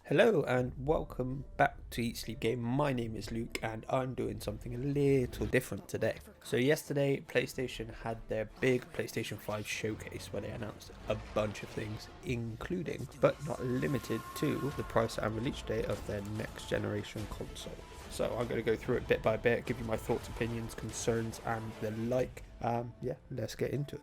Hello and welcome back to Eat Sleep Game. My name is Luke and I'm doing something a little different today. So yesterday PlayStation had their big PlayStation 5 showcase where they announced a bunch of things, including but not limited to the price and release date of their next generation console. So I'm going to go through it bit by bit, give you my thoughts, opinions, concerns and the like. Let's get into it.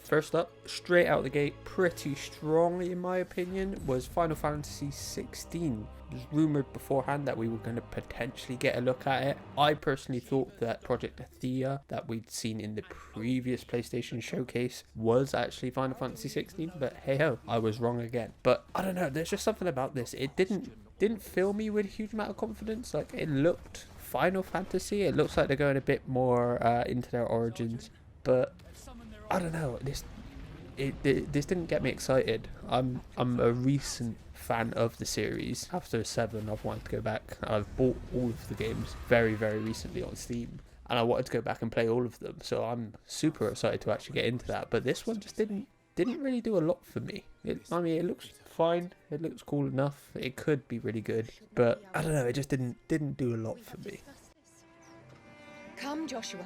First up, straight out the gate, pretty strongly in my opinion, was Final Fantasy 16. It was rumoured beforehand that we were going to potentially get a look at it. I personally thought that Project Athea that we'd seen in the previous PlayStation showcase was actually Final Fantasy 16, but hey ho, I was wrong again. But I don't know, there's just something about this. It didn't fill me with a huge amount of confidence. Like, it looked Final Fantasy. It looks like they're going a bit more into their origins, but I don't know. This didn't get me excited. I'm a recent fan of the series. After 7, I've wanted to go back. I've bought all of the games very recently on Steam, and I wanted to go back and play all of them. So I'm super excited to actually get into that. But this one just didn't really do a lot for me. It looks fine. It looks cool enough. It could be really good, but I don't know. It just didn't do a lot for me. Come, Joshua.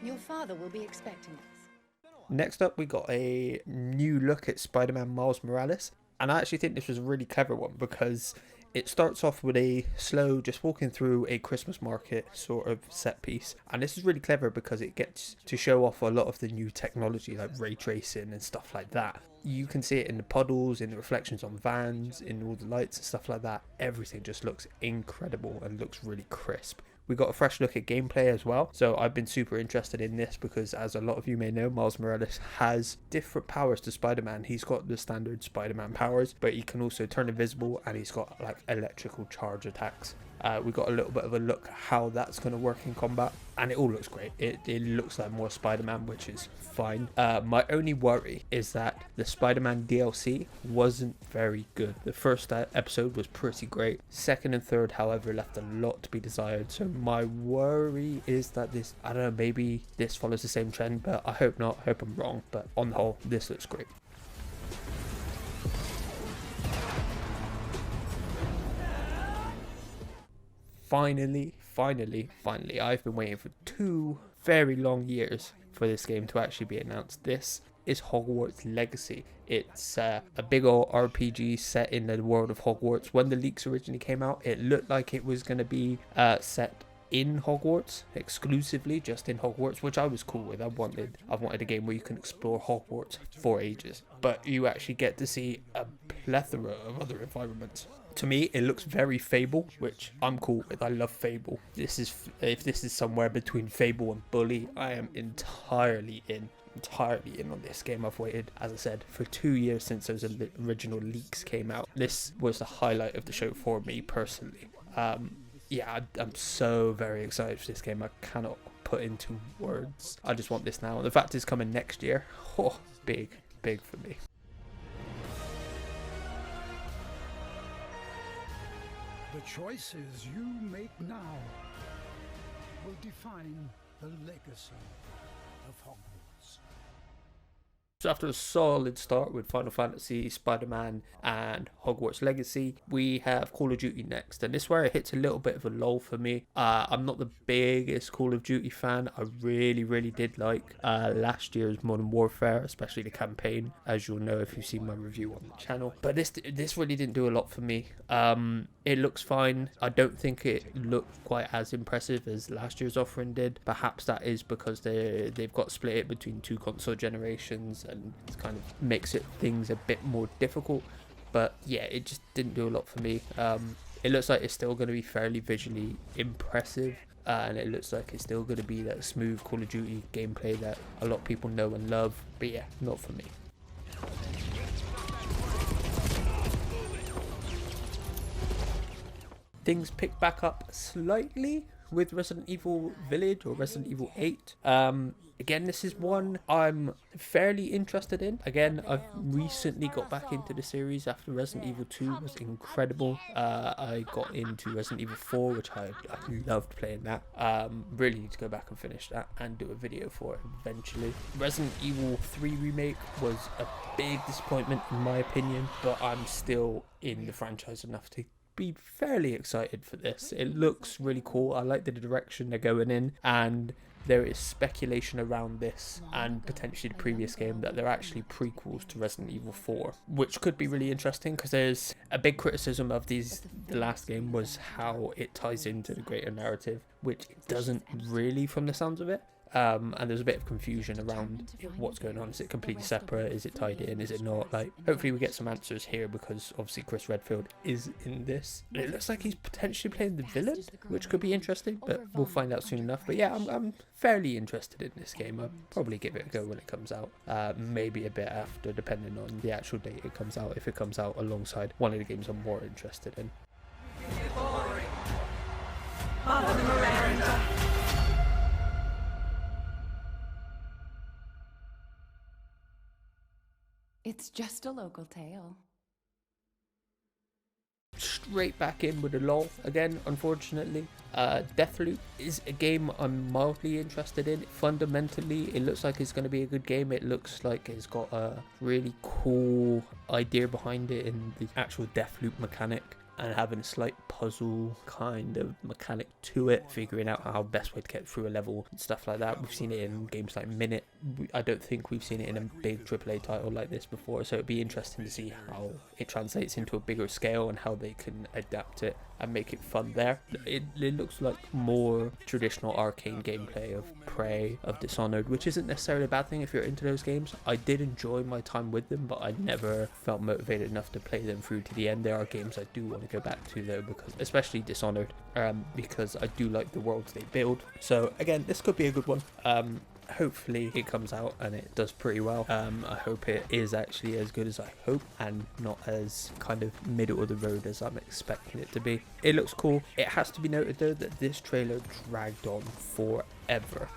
Your father will be expecting us. Next up, we got a new look at Spider-Man Miles Morales. And I actually think this was a really clever one because it starts off with a slow, just walking through a Christmas market sort of set piece. And this is really clever because it gets to show off a lot of the new technology like ray tracing and stuff like that. You can see it in the puddles, in the reflections on vans, in all the lights and stuff like that. Everything just looks incredible and looks really crisp. We got a fresh look at gameplay as well, so I've been super interested in this because, as a lot of you may know, Miles Morales has different powers to Spider-Man. He's got the standard Spider-Man powers, but he can also turn invisible and he's got like electrical charge attacks. We got a little bit of a look at how that's going to work in combat, and it all looks great. It looks like more Spider-Man, which is fine. My only worry is that the Spider-Man DLC wasn't very good. The first episode was pretty great. Second and third, however, left a lot to be desired. So my worry is that this, I don't know, maybe this follows the same trend, but I hope not. I hope I'm wrong. But on the whole, this looks great. Finally, I've been waiting for 2 very long years for this game to actually be announced. This is Hogwarts Legacy. It's a big old RPG set in the world of Hogwarts. When the leaks originally came out, it looked like it was going to be set in Hogwarts, exclusively just in Hogwarts, which I was cool with. I've wanted a game where you can explore Hogwarts for ages, but you actually get to see a plethora of other environments. To me, it looks very Fable, which I'm cool with. I love Fable. If this is somewhere between Fable and Bully, I am entirely in on this game. I've waited, as I said, for 2 years since those original leaks came out. This was the highlight of the show for me personally. I'm so very excited for this game. I cannot put into words. I just want this now. And the fact it's coming next year, big for me. The choices you make now will define the legacy of Hogwarts. So after a solid start with Final Fantasy, Spider-Man and Hogwarts Legacy, we have Call of Duty next. And this is where it hits a little bit of a lull for me. I'm not the biggest Call of Duty fan. I really did like last year's Modern Warfare, especially the campaign, as you'll know if you've seen my review on the channel. But this really didn't do a lot for me. It looks fine. I don't think it looked quite as impressive as last year's offering did. Perhaps that is because they've got split it between 2 console generations, and it kind of makes things a bit more difficult. But yeah, it just didn't do a lot for me. It looks like it's still going to be fairly visually impressive, and it looks like it's still going to be that smooth Call of Duty gameplay that a lot of people know and love. But yeah, not for me. Things pick back up slightly with Resident Evil Village or Resident Evil 8. Again, this is one I'm fairly interested in. Again, I've recently got back into the series after Resident Evil 2 was incredible. I got into Resident Evil 4, which I loved playing that. Really need to go back and finish that and do a video for it eventually. Resident Evil 3 Remake was a big disappointment in my opinion, but I'm still in the franchise enough to be fairly excited for this. It looks really cool. I like the direction they're going in, and there is speculation around this and potentially the previous game that they're actually prequels to Resident Evil 4, which could be really interesting because there's a big criticism of the last game was how it ties into the greater narrative, which it doesn't really from the sounds of it. And there's a bit of confusion around what's going on. Is it completely separate? Is it tied in? Is it not? Like, hopefully we get some answers here, because obviously Chris Redfield is in this. It looks like he's potentially playing the villain, which could be interesting, but we'll find out soon enough. But yeah, I'm fairly interested in this game. I'll probably give it a go when it comes out. Maybe a bit after, depending on the actual date it comes out. If it comes out alongside one of the games I'm more interested in. It's just a local tale. Straight back in with the LOL again, unfortunately. Deathloop is a game I'm mildly interested in. Fundamentally, it looks like it's going to be a good game. It looks like it's got a really cool idea behind it in the actual Deathloop mechanic, and having a slight puzzle kind of mechanic to it, figuring out how best way to get through a level and stuff like that. We've seen it in games like Minute. I don't think we've seen it in a big AAA title like this before, so it'd be interesting to see how it translates into a bigger scale and how they can adapt it and make it fun there. It looks like more traditional arcane gameplay of Prey, of Dishonored, which isn't necessarily a bad thing if you're into those games. I did enjoy my time with them, but I never felt motivated enough to play them through to the end. There are games I do want to go back to though, because especially Dishonored, because I do like the worlds they build. So again, this could be a good one. Hopefully it comes out and it does pretty well. I hope it is actually as good as I hope and not as kind of middle of the road as I'm expecting it to be. It looks cool. It has to be noted though that this trailer dragged on forever.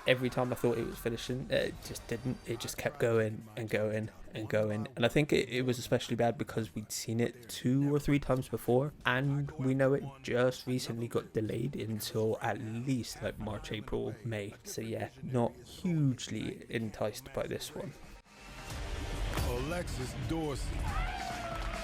Every time I thought it was finishing, it just didn't. It just kept going and going and going. And I think it was especially bad because we'd seen it 2 or 3 times before, and we know it just recently got delayed until at least like March, April, May. So yeah, not hugely enticed by this one. Alexis Dorsey.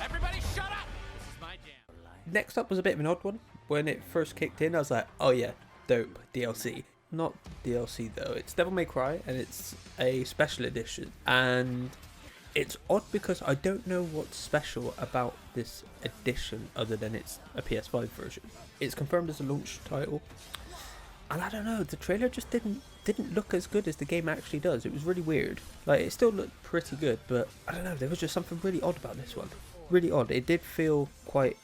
Everybody shut up! This is my jam. Next up was a bit of an odd one. When it first kicked in, I was like, oh yeah, dope, DLC. Not DLC though, it's Devil May Cry, and it's a special edition, and it's odd because I don't know what's special about this edition other than it's a PS5 version. It's confirmed as a launch title, and I don't know, the trailer just didn't look as good as the game actually does. It was really weird. Like, it still looked pretty good, but I don't know, there was just something really odd about this one. Really odd. It did feel quite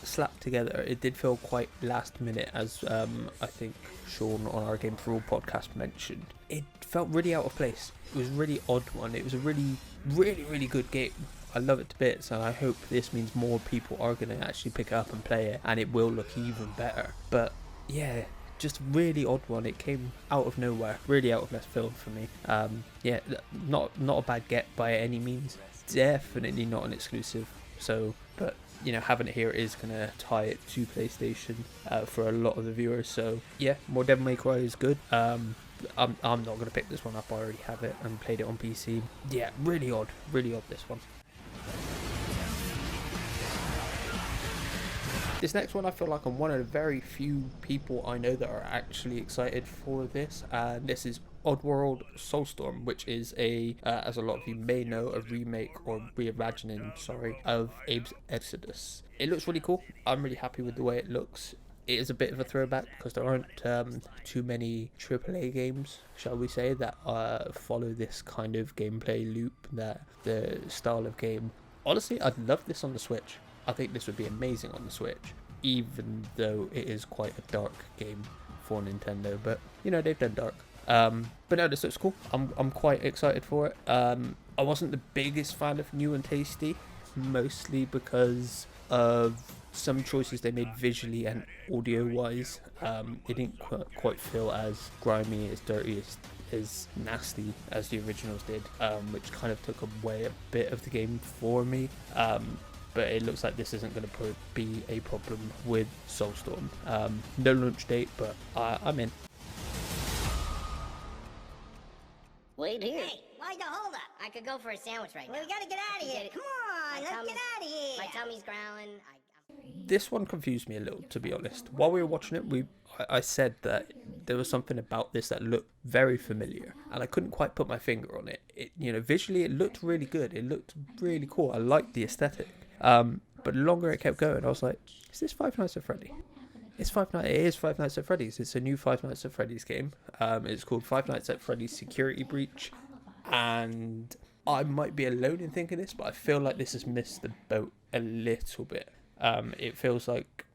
slapped together. It did feel quite last minute, as I think Sean on our Game for All podcast mentioned. It felt really out of place. It was a really odd one. It was a really good game. I love it to bits, and I hope this means more people are going to actually pick it up and play it, and it will look even better. But yeah, just really odd one. It came out of nowhere, really out of left field for me. Yeah, not a bad get by any means. Definitely not an exclusive. So, but you know, having it here is gonna tie it to PlayStation for a lot of the viewers. So yeah, more Devil May Cry is good. I'm not gonna pick this one up. I already have it and played it on PC. Yeah, really odd this one. This next one, I feel like I'm one of the very few people I know that are actually excited for this, and this is Oddworld Soulstorm, which is as a lot of you may know, a remake or reimagining, of Abe's Exodus. It looks really cool. I'm really happy with the way it looks. It is a bit of a throwback because there aren't too many AAA games, shall we say, that follow this kind of gameplay loop, that the style of game. Honestly, I'd love this on the Switch. I think this would be amazing on the Switch, even though it is quite a dark game for Nintendo, but you know, they've done dark. But no, this looks cool. I'm quite excited for it. I wasn't the biggest fan of New and Tasty, mostly because of some choices they made visually and audio wise. It didn't quite feel as grimy, as dirty, as as nasty as the originals did, which kind of took away a bit of the game for me. But it looks like this isn't going to be a problem with Soulstorm. No launch date, but I'm in. Wait here. Hey, why the hold up? I could go for a sandwich right Well, now. we gotta get out of here. Come on, let's get out of here. My tummy's growling. This one confused me a little, to be honest. While we were watching it, I said that there was something about this that looked very familiar, and I couldn't quite put my finger on it. Visually, it looked really good. It looked really cool. I liked the aesthetic. But the longer it kept going, I was like, is this Five Nights at Freddy? It is Five Nights at Freddy's. It's a new Five Nights at Freddy's game. It's called Five Nights at Freddy's Security Breach. And I might be alone in thinking this, but I feel like this has missed the boat a little bit. It feels like,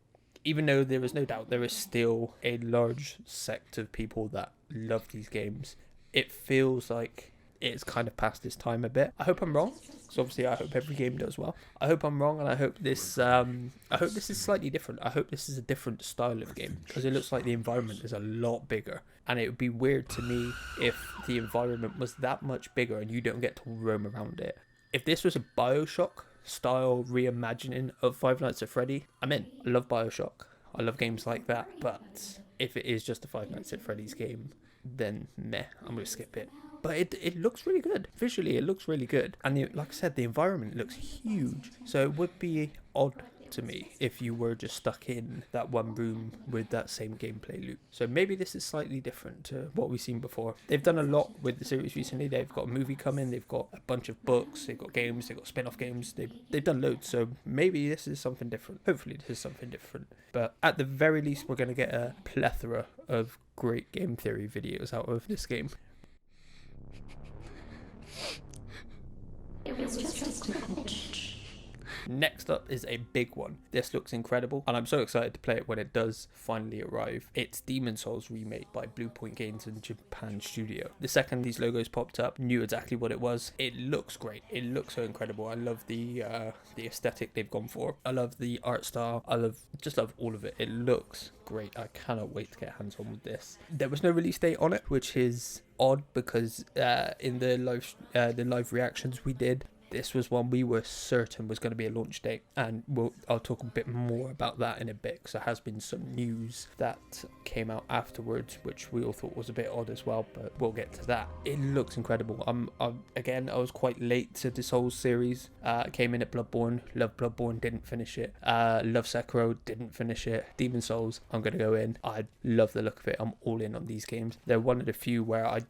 even though there is no doubt there is still a large sect of people that love these games, it feels like it's kind of past its time a bit. I hope I'm wrong, because obviously I hope every game does well. I hope I'm wrong, and I hope this is slightly different. I hope this is a different style of game, because it looks like the environment is a lot bigger, and it would be weird to me if the environment was that much bigger and you don't get to roam around it. If this was a BioShock style reimagining of Five Nights at Freddy, I'm in. I love BioShock. I love games like that, but if it is just a Five Nights at Freddy's game, then meh, I'm going to skip it. But it looks really good. Visually, it looks really good. And like I said, the environment looks huge. So it would be odd to me if you were just stuck in that one room with that same gameplay loop. So maybe this is slightly different to what we've seen before. They've done a lot with the series recently. They've got a movie coming. They've got a bunch of books. They've got games. They've got spin-off games. They've done loads. So maybe this is something different. Hopefully this is something different. But at the very least, we're going to get a plethora of great game theory videos out of this game. It was just a glitch. Next up is a big one. This looks incredible, and I'm so excited to play it when it does finally arrive. It's Demon's Souls Remake by Bluepoint Games and Japan Studio. The second these logos popped up, knew exactly what it was. It looks great. It looks so incredible. I love the aesthetic they've gone for. I love the art style. I just love all of it. It looks great. I cannot wait to get hands on with this. There was no release date on it, which is odd because in the live reactions we did, this was one we were certain was going to be a launch date, and I'll talk a bit more about that in a bit, because there has been some news that came out afterwards which we all thought was a bit odd as well, but we'll get to that. It looks incredible. Again, I was quite late to the Souls series. Came in at Bloodborne, loved Bloodborne, didn't finish it. Love Sekiro, didn't finish it. Demon's Souls, I'm going to go in. I love the look of it. I'm all in on these games. They're one of the few where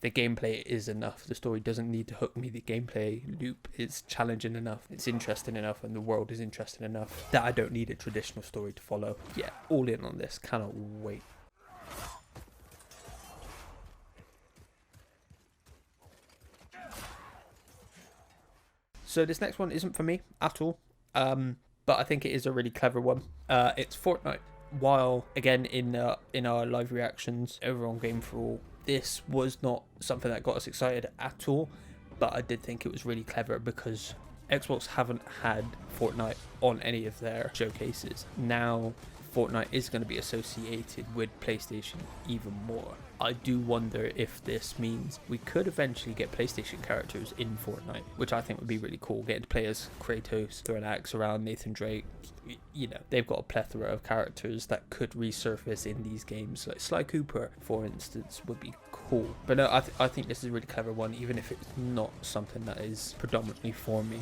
the gameplay is enough. The story doesn't need to hook me. The gameplay loop is challenging enough. It's interesting enough, and the world is interesting enough that I don't need a traditional story to follow. Yeah, all in on this. Cannot wait. So this next one isn't for me at all, but I think it is a really clever one. It's Fortnite. While, again, in our live reactions over on Game for All, this was not something that got us excited at all, but I did think it was really clever because Xbox haven't had Fortnite on any of their showcases. Now Fortnite is going to be associated with PlayStation even more. I do wonder if this means we could eventually get PlayStation characters in Fortnite, which I think would be really cool. Getting to play as Kratos, throwing an axe around, Nathan Drake. They've got a plethora of characters that could resurface in these games. Like Sly Cooper, for instance, would be cool. But no, I think this is a really clever one, even if it's not something that is predominantly for me.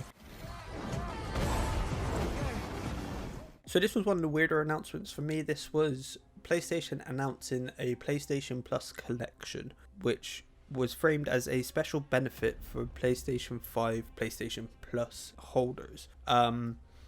So this was one of the weirder announcements for me. This was PlayStation announcing a PlayStation Plus collection, which was framed as a special benefit for PlayStation 5 PlayStation Plus holders.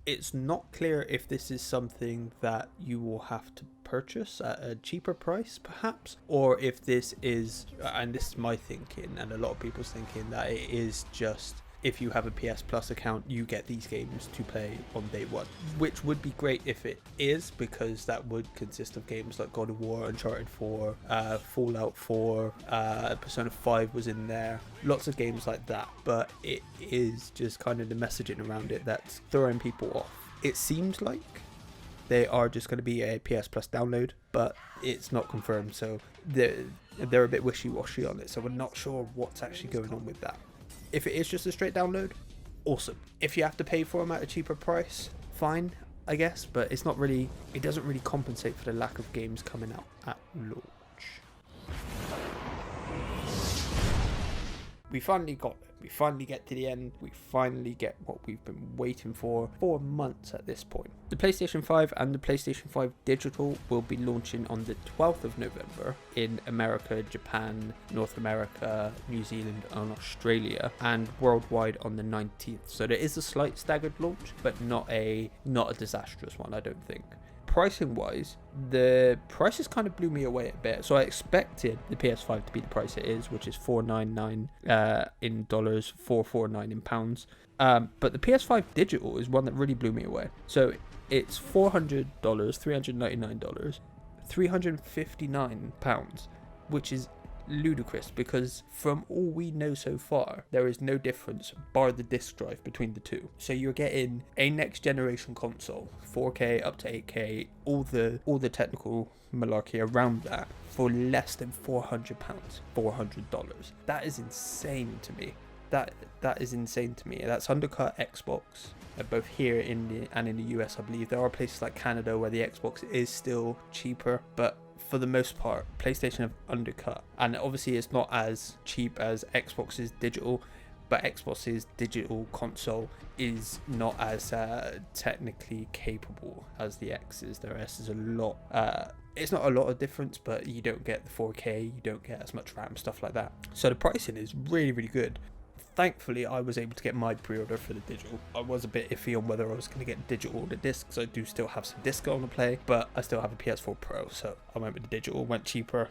It's not clear if this is something that you will have to purchase at a cheaper price perhaps, or if this is, and this is my thinking and a lot of people's thinking, that it is just if you have a PS Plus account, you get these games to play on day one, which would be great if it is, because that would consist of games like God of War, Uncharted 4, Fallout 4, Persona 5 was in there, lots of games like that. But it is just kind of the messaging around it that's throwing people off. It seems like they are just going to be a PS Plus download, but it's not confirmed, so they're a bit wishy-washy on it, so we're not sure what's actually going on with that. If it is just a straight download, awesome. If you have to pay for them at a cheaper price, fine, I guess, but it doesn't really compensate for the lack of games coming out at launch. We finally got it. We finally get to the end. We finally get what we've been waiting for months at this point. The PlayStation 5 and the PlayStation 5 Digital will be launching on the 12th of November in America, Japan, North America, New Zealand and Australia, and worldwide on the 19th. So there is a slight staggered launch, but not a disastrous one, I don't think. Pricing wise, the prices kind of blew me away a bit. So I expected the PS5 to be the price it is, which is $499 in dollars, $449 in pounds. But the PS5 Digital is one that really blew me away. So it's $400, $399, £359, which is ludicrous, because from all we know so far, there is no difference bar the disc drive between the two. So you're getting a next generation console, 4K up to 8K, all the technical malarkey around that, for less than £400, $400. That is insane to me. That is insane to me. That's undercut Xbox, both here in the US. I believe there are places like Canada where the Xbox is still cheaper, but for the most part, PlayStation have undercut. And obviously it's not as cheap as Xbox's digital, but Xbox's digital console is not as technically capable as the X is. The S is a lot, it's not a lot of difference, but you don't get the 4K, you don't get as much RAM, stuff like that. So the pricing is really, really good. Thankfully, I was able to get my pre-order for the digital. I was a bit iffy on whether I was going to get digital or the disc, so I do still have some disc on the play, but I still have a PS4 Pro, so I went with the digital, went cheaper.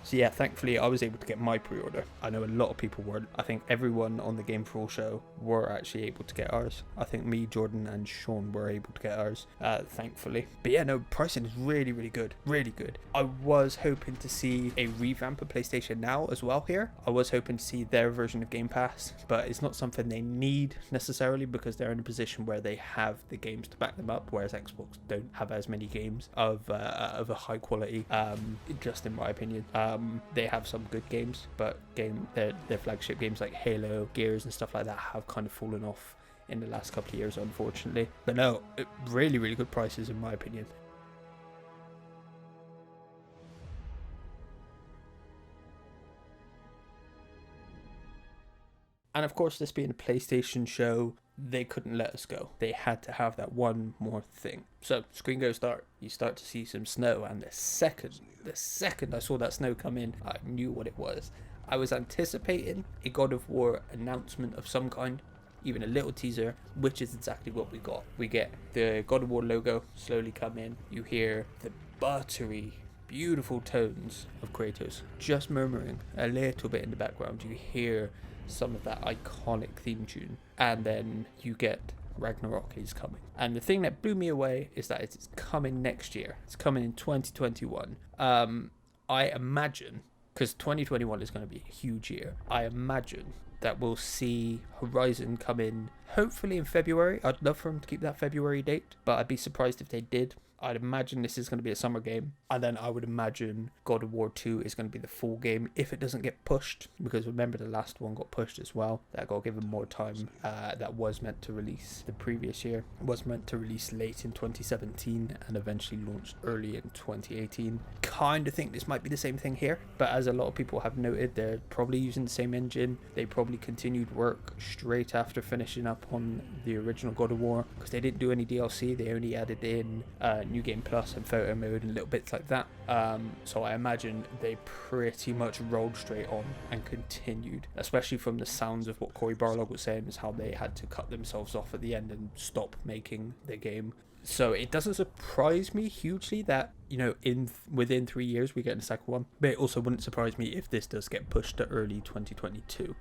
So yeah, thankfully, I was able to get my pre-order. I know a lot of people weren't. I think everyone on the Game For All show were actually able to get ours. I think me, Jordan, and Sean were able to get ours, thankfully. But yeah, no, pricing is really, really good. Really good. I was hoping to see a revamp of PlayStation Now as well here. I was hoping to see their version of Game Pass, but it's not something they need necessarily, because they're in a position where they have the games to back them up, whereas Xbox don't have as many games of a high quality, just in my opinion. They have some good games, but their flagship games like Halo, Gears and stuff like that have kind of fallen off in the last couple of years, unfortunately. But no, really, really good prices in my opinion. And of course, this being a PlayStation show, they couldn't let us go. They had to have that one more thing. So, screen goes dark. You start to see some snow, and the second I saw that snow come in, I knew what it was. I was anticipating a God of War announcement of some kind, even a little teaser, which is exactly what we got. We get the God of War logo slowly come in. You hear the buttery, beautiful tones of Kratos just murmuring a little bit in the background. You hear some of that iconic theme tune, and then you get Ragnarok is coming. And the thing that blew me away is that it's coming next year. It's coming in 2021. I imagine, because 2021 is going to be a huge year, I imagine that we'll see Horizon come in hopefully in February. I'd love for them to keep that February date, but I'd be surprised if they did. I'd imagine this is going to be a summer game, and then I would imagine God of War 2 is going to be the full game if it doesn't get pushed, because remember the last one got pushed as well. That got given more time. That was meant to release the previous year. It was meant to release late in 2017 and eventually launched early in 2018. Kind of think this might be the same thing here, but as a lot of people have noted, they're probably using the same engine. They probably continued work straight after finishing up on the original God of War, because they didn't do any DLC. They only added in New Game Plus and photo mode and little bits like that. So I imagine they pretty much rolled straight on and continued, especially from the sounds of what Cory Barlog was saying, is how they had to cut themselves off at the end and stop making the game. So it doesn't surprise me hugely that, you know, within 3 years we get a second one, but it also wouldn't surprise me if this does get pushed to early 2022.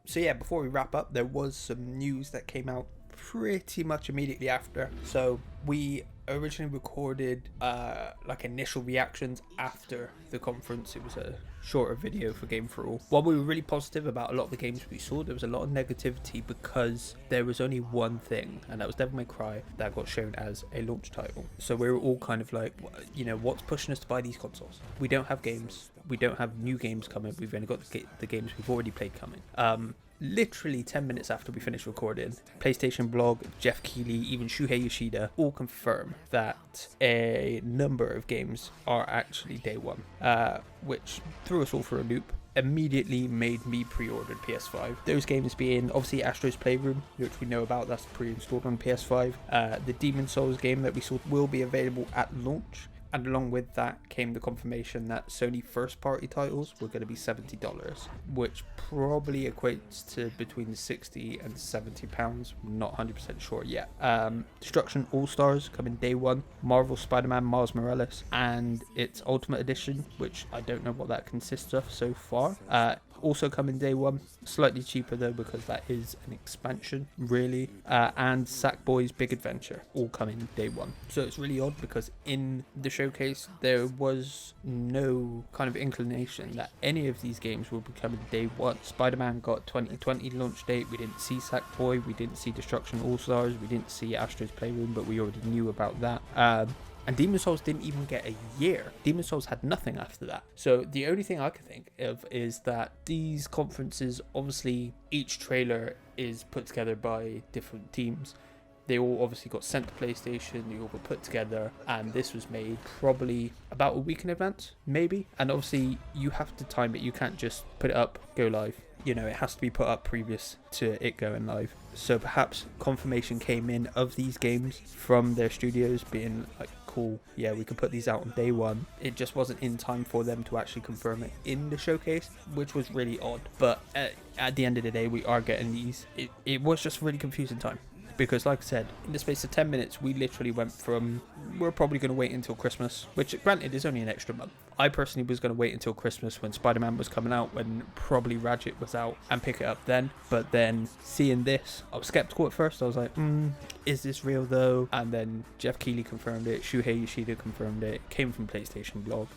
So yeah, before we wrap up, there was some news that came out pretty much immediately after. So we originally recorded like initial reactions after the conference. It was a shorter video for Game for All. While we were really positive about a lot of the games we saw, there was a lot of negativity because there was only one thing, and that was Devil May Cry, that got shown as a launch title. So we were all kind of like, you know, what's pushing us to buy these consoles? We don't have games. We don't have new games coming. We've only got the games we've already played coming. Literally 10 minutes after we finished recording, PlayStation blog, Jeff Keighley, even Shuhei Yoshida all confirm that a number of games are actually day one, which threw us all for a loop. Immediately made me pre-ordered PS5. Those games being obviously Astro's Playroom, which we know about, that's pre-installed on PS5. The Demon Souls game that we saw will be available at launch. And along with that came the confirmation that Sony first party titles were going to be $70, which probably equates to between £60 and £70. Not 100% sure yet. Destruction All-Stars coming day one, Marvel Spider-Man Miles Morales and its Ultimate Edition, which I don't know what that consists of so far. Also coming day one, slightly cheaper though because that is an expansion really, and Sackboy's Big Adventure all coming day one. So it's really odd because in the showcase there was no kind of inclination that any of these games will be coming day one. Spider-Man got 2020 launch date, we didn't see Sackboy, we didn't see Destruction All-Stars, we didn't see Astro's Playroom, but we already knew about that. And Demon Souls didn't even get a year. Demon Souls had nothing after that. So the only thing I can think of is that these conferences, obviously each trailer is put together by different teams. They all obviously got sent to PlayStation, they all got put together, and this was made probably about a week in advance, maybe. And obviously you have to time it, you can't just put it up, go live. You know, it has to be put up previous to it going live. So perhaps confirmation came in of these games from their studios being like, cool, yeah, we can put these out on day one. It just wasn't in time for them to actually confirm it in the showcase, which was really odd. But at the end of the day, we are getting these. It was just really confusing time. Because like I said, in the space of 10 minutes, we literally went from, we're probably going to wait until Christmas, which granted is only an extra month. I personally was going to wait until Christmas when Spider-Man was coming out, when probably Ratchet was out, and pick it up then. But then seeing this, I was skeptical at first. I was like, is this real though? And then Jeff Keighley confirmed it, Shuhei Yoshida confirmed it, came from PlayStation blog.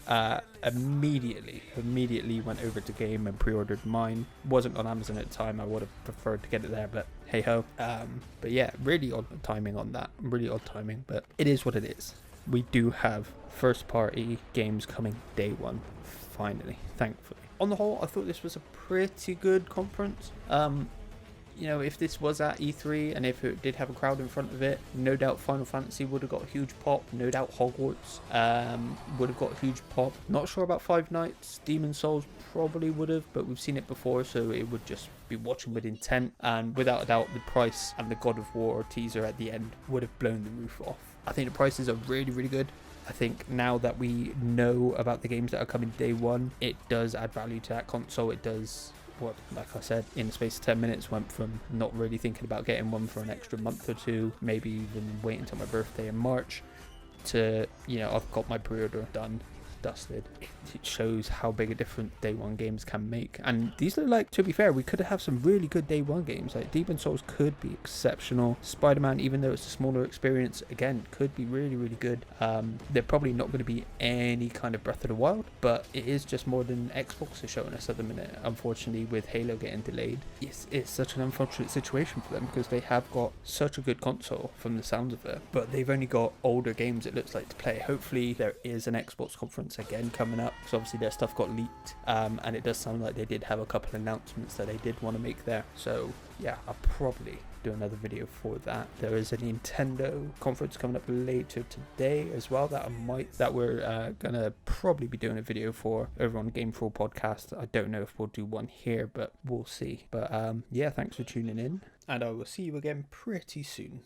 Immediately went over to Game and pre-ordered mine. Wasn't on Amazon at the time, I would have preferred to get it there, but hey ho. But yeah, really odd timing on that, really odd timing, but it is what it is. We do have first party games coming day one, finally, thankfully. On the whole, I thought this was a pretty good conference. You know, if this was at E3 and if it did have a crowd in front of it, no doubt Final Fantasy would have got a huge pop. No doubt Hogwarts would have got a huge pop. Not sure about Five Nights. Demon Souls probably would have, but we've seen it before, so it would just be watching with intent. And without a doubt, the price and the God of War teaser at the end would have blown the roof off. I think the prices are really, really good. I think now that we know about the games that are coming day one, it does add value to that console. It does, what, like I said, in the space of 10 minutes went from not really thinking about getting one for an extra month or two, maybe even wait until my birthday in March, to, you know, I've got my pre-order done, dusted. It shows how big a difference day one games can make. And these are, like, to be fair, we could have some really good day one games. Like Demon Souls could be exceptional. Spider-Man, even though it's a smaller experience, again, could be really, really good. They're probably not going to be any kind of Breath of the Wild, but it is just more than Xbox is showing us at the minute. Unfortunately, with Halo getting delayed, it's such an unfortunate situation for them because they have got such a good console from the sounds of it, but they've only got older games, it looks like, to play. Hopefully there is an Xbox conference again coming up, because obviously their stuff got leaked, and it does sound like they did have a couple of announcements that they did want to make there. So yeah, I'll probably do another video for that. There is a Nintendo conference coming up later today as well that we're gonna probably be doing a video for over on Game for All podcast. I don't know if we'll do one here, but we'll see. But yeah, thanks for tuning in, and I will see you again pretty soon.